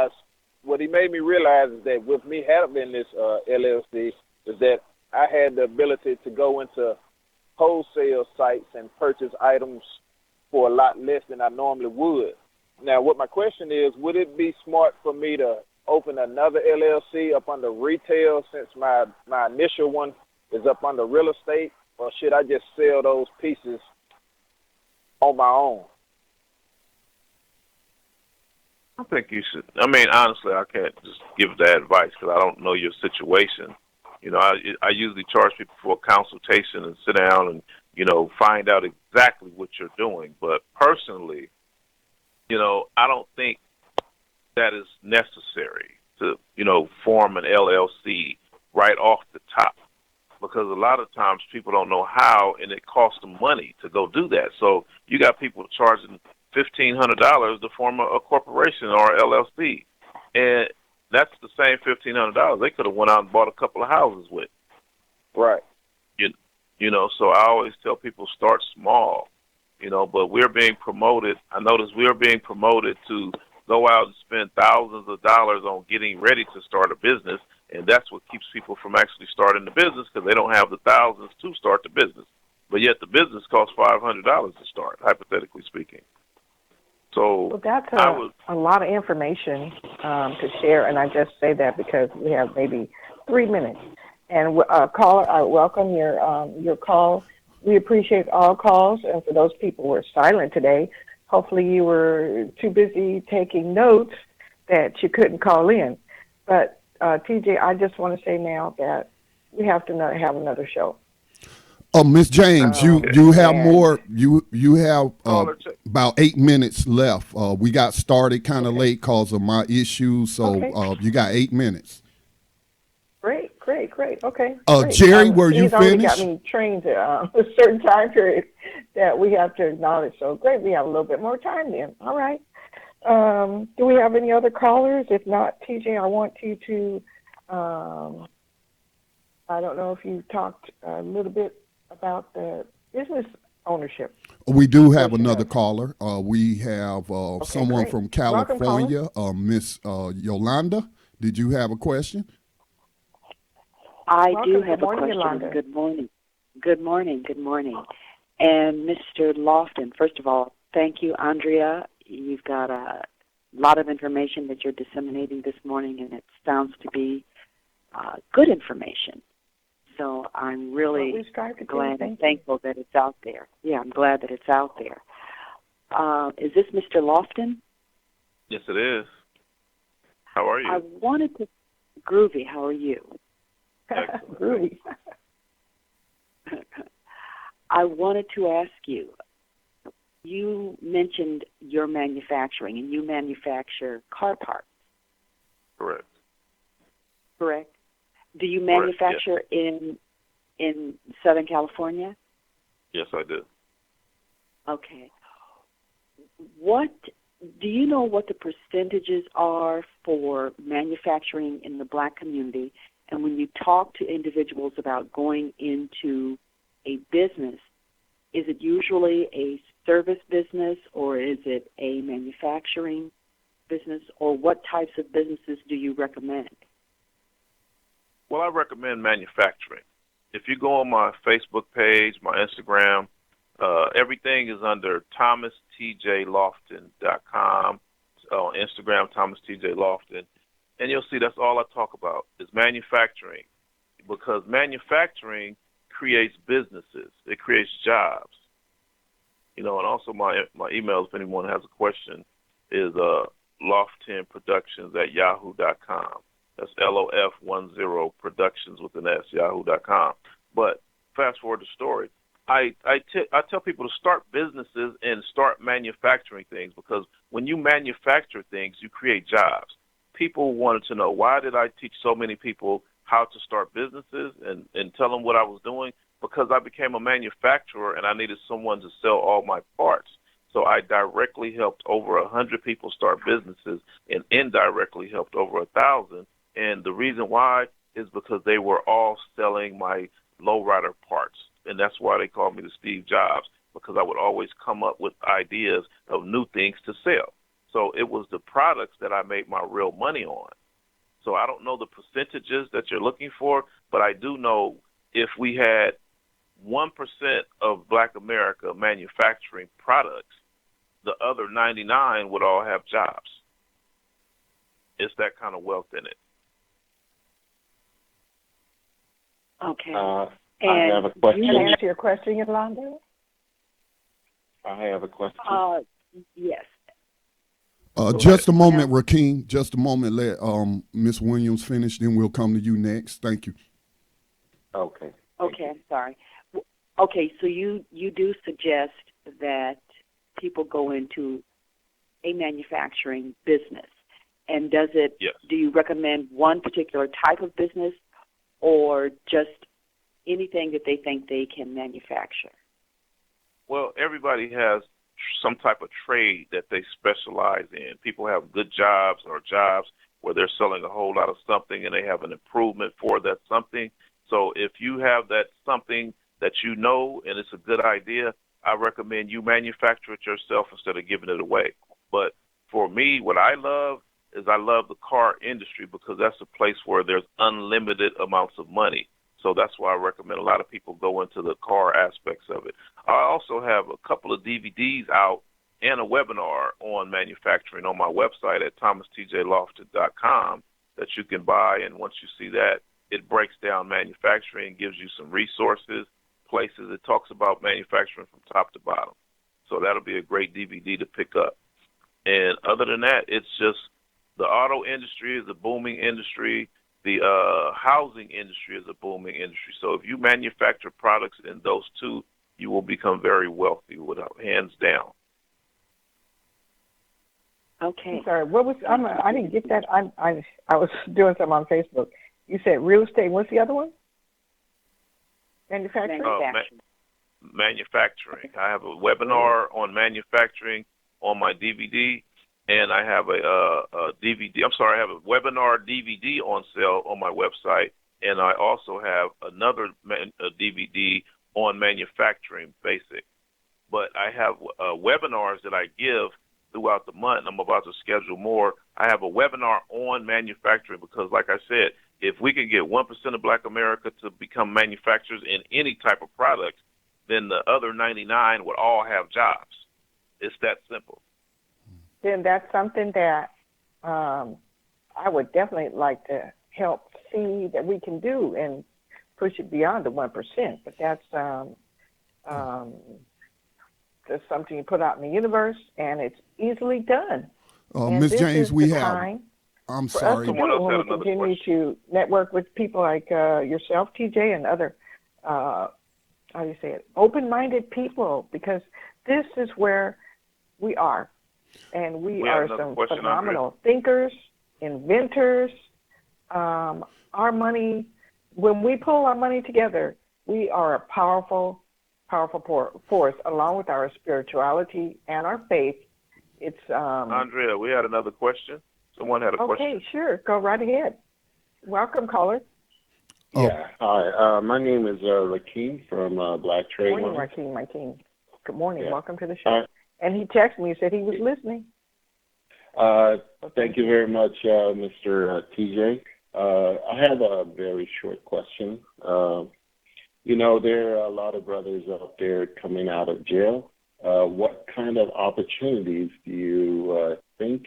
he made me realize is that with me having this LLC is that I had the ability to go into wholesale sites and purchase items for a lot less than I normally would. Now, what my question is, would it be smart for me to open another LLC up under retail since my initial one is up under real estate, or should I just sell those pieces on my own? I think you should. I mean, honestly, I can't just give that advice because I don't know your situation. You know, I usually charge people for a consultation and sit down and, you know, find out exactly what you're doing. But personally, you know, I don't think that is necessary to, you know, form an LLC right off the top because a lot of times people don't know how, and it costs them money to go do that. So you got people charging $1,500 to form a corporation or LLC, and that's the same $1,500 they could have went out and bought a couple of houses with. Right. You know, so I always tell people start small, you know, but we're being promoted. I notice we're being promoted to go out and spend thousands of dollars on getting ready to start a business, and that's what keeps people from actually starting the business because they don't have the thousands to start the business. But yet the business costs $500 to start, hypothetically speaking. So well, that's a lot of information to share, and I just say that because we have maybe 3 minutes. And caller, I welcome your call. We appreciate all calls, and for those people who are silent today, hopefully you were too busy taking notes that you couldn't call in. But TJ, I just want to say now that we have to have another show. Miss James, you have more. You have about 8 minutes left. We got started kind of late because of my issues, so you got 8 minutes. Great. Okay. Jerry, were you he's already finished? got me trained to a certain time period that we have to acknowledge. So great, we have a little bit more time then. All right. Do we have any other callers? If not, TJ, I want you to. I don't know if you talked a little bit about the business ownership. We do have another caller. We have someone great. from California, Miss Yolanda. Did you have a question? I Welcome. do have Good morning, a question. Yolanda. Good morning. And Mr. Loftin, first of all, thank you, Andrea. You've got a lot of information that you're disseminating this morning, and it sounds to be good information. So I'm really glad and thankful that it's out there. Yeah, I'm glad that it's out there. Is this Mr. Loftin? Yes, it is. How are you? I wanted to Groovy, how are you? Groovy. I wanted to ask you, you mentioned your manufacturing, and you manufacture car parts, Correct. correct? Do you Correct, manufacture in Southern California? Yes, I do. Okay. What do you know what the percentages are for manufacturing in the Black community? And when you talk to individuals about going into a business, is it usually a service business or is it a manufacturing business, or what types of businesses do you recommend? Well, I recommend manufacturing. If you go on my Facebook page, my Instagram, everything is under ThomasTJLoftin.com. On Instagram, ThomasTJLoftin. And you'll see that's all I talk about is manufacturing, because manufacturing creates businesses. It creates jobs. And also my email, if anyone has a question, is loftinproductions@yahoo.com. That's LOF10 productions with an S, yahoo.com. But fast forward the story. I tell people to start businesses and start manufacturing things, because when you manufacture things, you create jobs. People wanted to know, why did I teach so many people how to start businesses and tell them what I was doing? Because I became a manufacturer and I needed someone to sell all my parts. So I directly helped over 100 people start businesses and indirectly helped over 1,000. And the reason why is because they were all selling my lowrider parts. And that's why they called me the Steve Jobs, because I would always come up with ideas of new things to sell. So it was the products that I made my real money on. So I don't know the percentages that you're looking for, but I do know if we had 1% of Black America manufacturing products, the other 99 would all have jobs. It's that kind of wealth in it. Okay. I and have a question. Can I answer your question, Yolanda? I have a question. Yes. Just a moment, Rakeem. Just a moment. Let Miss Williams finish, then we'll come to you next. Thank you. Okay. Okay, I'm sorry. Okay, so you do suggest that people go into a manufacturing business, and does it? Yes. Do you recommend one particular type of business, or just anything that they think they can manufacture? Well, everybody has some type of trade that they specialize in. People have good jobs or jobs where they're selling a whole lot of something and they have an improvement for that something. So if you have that something that you know and it's a good idea, I recommend you manufacture it yourself instead of giving it away. But for me, what I love is I love the car industry, because that's a place where there's unlimited amounts of money. So that's why I recommend a lot of people go into the car aspects of it. I also have a couple of DVDs out and a webinar on manufacturing on my website at ThomasTJLoftin.com that you can buy. And once you see that, it breaks down manufacturing, gives you some resources, places. It talks about manufacturing from top to bottom. So that'll be a great DVD to pick up. And other than that, it's just the auto industry is a booming industry. The housing industry is a booming industry. So if you manufacture products in those two, you will become very wealthy, hands down. Okay. I'm sorry. What was? I didn't get that. I was doing something on Facebook. You said real estate. What's the other one? Manufacturing. Manufacturing. I have a webinar on manufacturing on my DVD. And I have a DVD. I have a webinar DVD on sale on my website, and I also have another DVD on manufacturing basic. But I have webinars that I give throughout the month. I'm about to schedule more. I have a webinar on manufacturing because, like I said, if we can get 1% of Black America to become manufacturers in any type of product, then the other 99 would all have jobs. It's that simple. Then that's something that I would definitely like to help see that we can do and push it beyond the 1%. But that's something you put out in the universe, and it's easily done. Ms. James, we have. Time. I'm for us sorry. to Someone do else when had we another continue question. to network with people like yourself, TJ, and other, how do you say it, open-minded people, because this is where we are. And we We had are another some question, phenomenal thinkers, inventors. Our money, when we pull our money together, we are a powerful, powerful force, along with our spirituality and our faith. It's Andrea, we had another question. Someone had a question. okay, sure, go right ahead. Welcome, caller. Oh. Yeah. Hi. My name is Rakeem from Black Trade Good morning, Line. Rakeem. Good morning. Yeah. Welcome to the show. And he texted me and said he was listening. Thank you very much, Mr. TJ. I have a very short question. There are a lot of brothers out there coming out of jail. What kind of opportunities do you think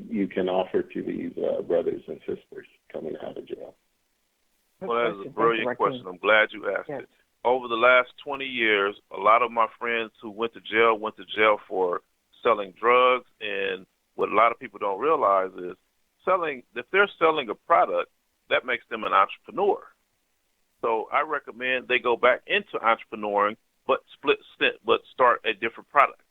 you can offer to these brothers and sisters coming out of jail? Well, that's a brilliant question. I'm glad you asked it. Over the last 20 years, a lot of my friends who went to jail for selling drugs. And what a lot of people don't realize is if they're selling a product, that makes them an entrepreneur. So I recommend they go back into entrepreneuring, but start a different product.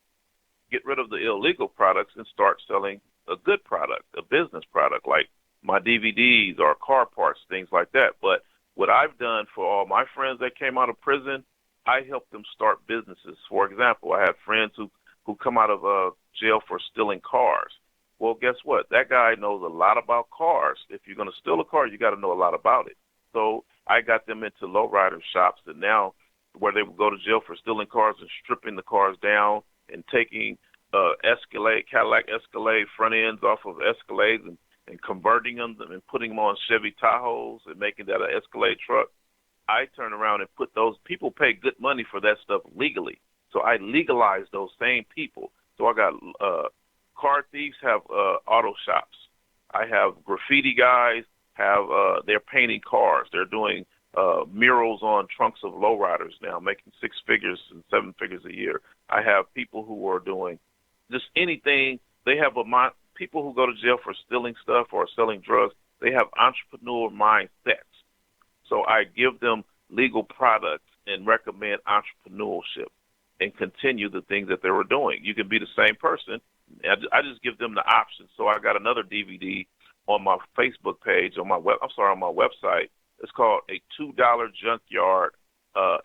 Get rid of the illegal products and start selling a good product, a business product like my DVDs or car parts, things like that. But what I've done for all my friends that came out of prison, I helped them start businesses. For example, I have friends who come out of jail for stealing cars. Well, guess what? That guy knows a lot about cars. If you're going to steal a car, you got to know a lot about it. So I got them into lowrider shops, and now where they would go to jail for stealing cars and stripping the cars down and taking Cadillac Escalade front ends off of Escalades and converting them and putting them on Chevy Tahoes and making that an Escalade truck. I turn around and put those people pay good money for that stuff legally. So I legalize those same people. So I got car thieves have auto shops. I have graffiti guys they're painting cars. They're doing murals on trunks of lowriders now, making 6 figures and 7 figures a year. I have people who are doing just anything. They have people who go to jail for stealing stuff or selling drugs. They have entrepreneur mindsets. So I give them legal products and recommend entrepreneurship and continue the things that they were doing. You can be the same person. I just give them the option. So I got another DVD on my Facebook page on my website. It's called a $2 junkyard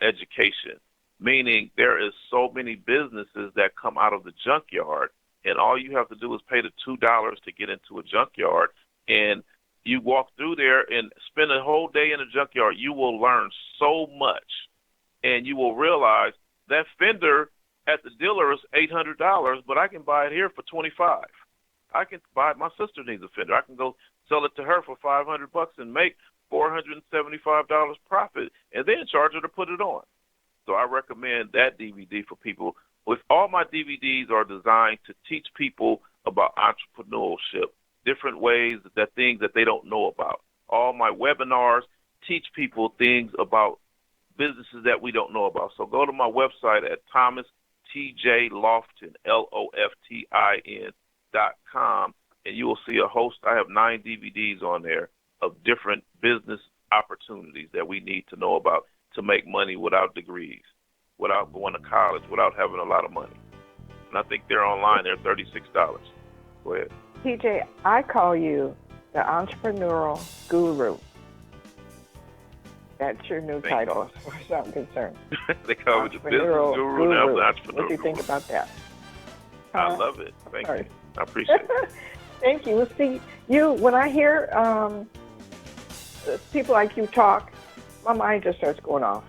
education, meaning there is so many businesses that come out of the junkyard, and all you have to do is pay the $2 to get into a junkyard, and you walk through there and spend a whole day in a junkyard. You will learn so much, and you will realize that fender at the dealer is $800, but I can buy it here for $25. I can buy it. My sister needs a fender. I can go sell it to her for $500 and make $475 profit, and then charge her to put it on. So I recommend that DVD for people. With all my DVDs are designed to teach people about entrepreneurship, different ways, things that they don't know about. All my webinars teach people things about businesses that we don't know about. So go to my website at Thomas TJ Loftin, LOFTIN.com, and you will see a host. I have 9 DVDs on there of different business opportunities that we need to know about to make money without degrees, without going to college, without having a lot of money. And I think they're online. They're $36. Go ahead. TJ, I call you the entrepreneurial guru. That's your new title, as far as I'm concerned. They call me the business guru, now the entrepreneur. What do you think about that? I love it. Thank you. I appreciate it. Thank you. Well, see, when I hear people like you talk, my mind just starts going off.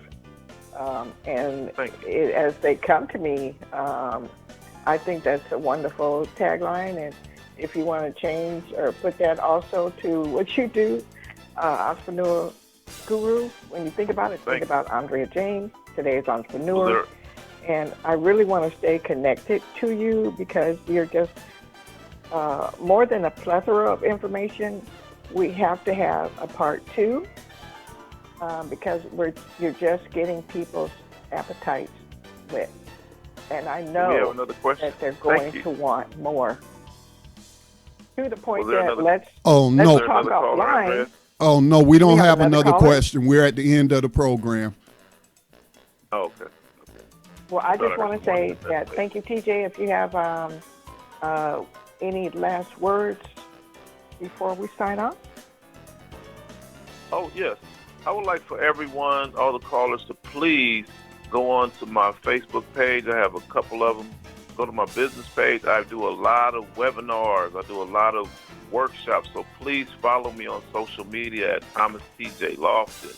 As they come to me, I think that's a wonderful tagline. And if you want to change or put that also to what you do, entrepreneur guru, when you think about it, think about Andrea James, today's entrepreneur. And I really want to stay connected to you because you're just more than a plethora of information. We have to have a part 2 because you're just getting people's appetites lit. And I know that they're going to want more. to the point Was there that another- let's Oh, let's no. talk Another caller, offline. Andrea? Oh, no, we don't We have have another another caller? question. We're at the end of the program. Oh, okay. Well, I just Thought I want heard to say someone that say thank you, TJ. If you have any last words before we sign off. Oh, yes. I would like for everyone, all the callers, to please go on to my Facebook page. I have a couple of them. Go to my business page. I do a lot of webinars. I do a lot of workshops. So please follow me on social media at Thomas TJ Loftin,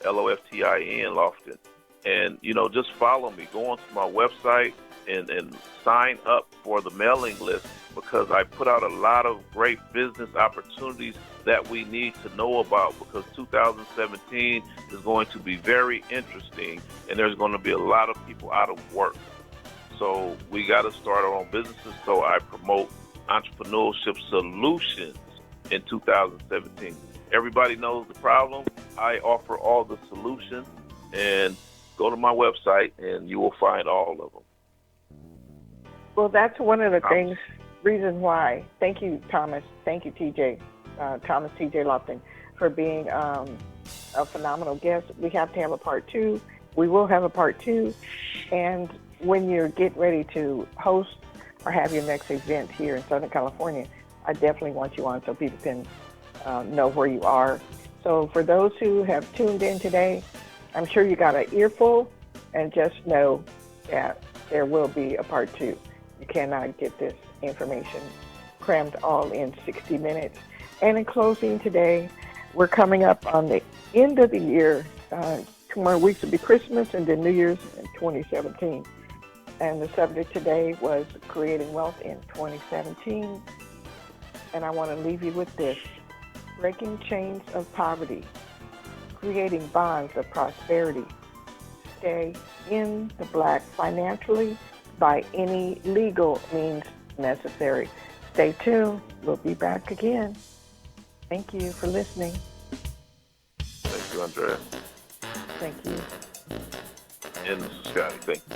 Loftin, Loftin. And, just follow me. Go onto my website and sign up for the mailing list, because I put out a lot of great business opportunities that we need to know about, because 2017 is going to be very interesting, and there's going to be a lot of people out of work. So we got to start our own businesses. So I promote entrepreneurship solutions in 2017. Everybody knows the problem. I offer all the solutions, and go to my website and you will find all of them. Well, that's one of the reasons why. Thank you, Thomas. Thank you, TJ. Thomas TJ Loftin, for being a phenomenal guest. We have to have a part 2. We will have a part 2. And when you're getting ready to host or have your next event here in Southern California, I definitely want you on so people can know where you are. So for those who have tuned in today, I'm sure you got an earful, and just know that there will be a part 2. You cannot get this information crammed all in 60 minutes. And in closing today, we're coming up on the end of the year. 2 more weeks will be Christmas and then New Year's in 2017. And the subject today was creating wealth in 2017. And I want to leave you with this: breaking chains of poverty, creating bonds of prosperity. Stay in the black financially by any legal means necessary. Stay tuned. We'll be back again. Thank you for listening. Thank you, Andrea. Thank you. And Scotty, thank you.